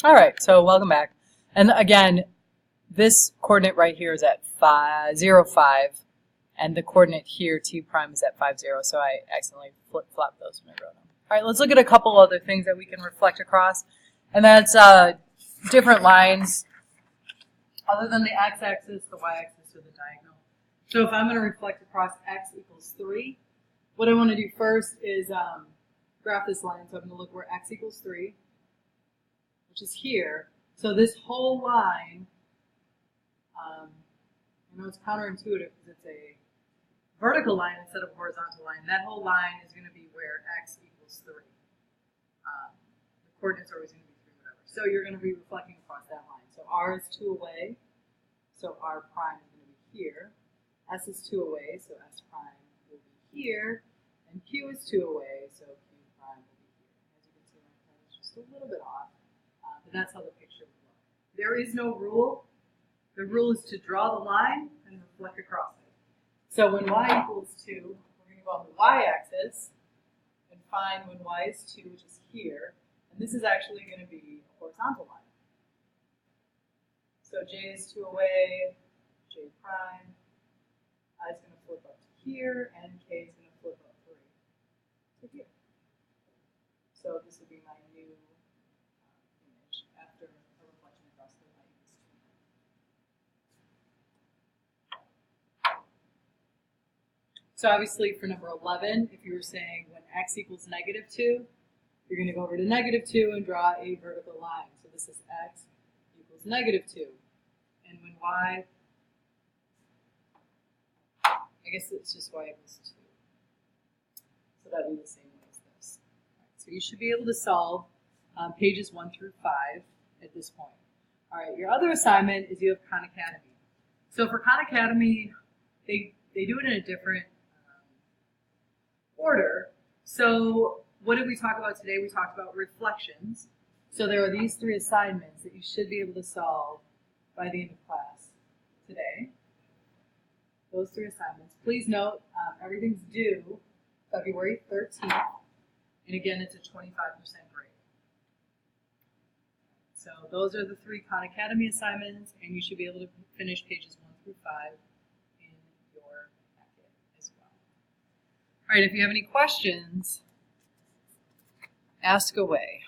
All right, so welcome back. And again, this coordinate right here is at 0, 5, and the coordinate here, t prime, is at 5, 0, so I accidentally flip-flopped those when I wrote them. All right, let's look at a couple other things that we can reflect across, and that's different lines other than the x-axis, the y-axis, or the diagonal. So if I'm going to reflect across x equals 3, what I want to do first is graph this line. So I'm going to look where x equals 3, which is here. So this whole line, I know it's counterintuitive because it's a vertical line instead of a horizontal line. That whole line is going to be where x equals 3. The coordinates are always going to be 3, whatever. So you're going to be reflecting across that line. So r is 2 away, so r prime is going to be here. S is 2 away, so s prime will be here. And q is 2 away, so q prime will be here. As you can see, my pen is just a little bit off, but that's how the picture would look. There is no rule. The rule is to draw the line and reflect across it. So when y equals 2, we're going to go on the y-axis and find when y is 2, which is here. And this is actually going to be a horizontal line. So j is 2 away, j prime. I is going to flip up to here, and k is going to flip up 3 to here. So this would be my new image after a reflection across the y equals 2. So obviously for number 11, if you were saying when x equals -2, you're going to go over to -2 and draw a vertical line. So this is x equals -2. And when y, I guess it's just y equals 2. So that would be the same way as this. All right, so you should be able to solve pages 1 through 5 at this point. All right, your other assignment is you have Khan Academy. So for Khan Academy, they do it in a different order. So what did we talk about today? We talked about reflections. So there are these 3 assignments that you should be able to solve by the end of class today. Those 3 assignments. Please note, everything's due February 13th. And again, it's a 25% grade. So those are the 3 Khan Academy assignments, and you should be able to finish pages 1 through 5 in your packet as well. All right, if you have any questions, ask away.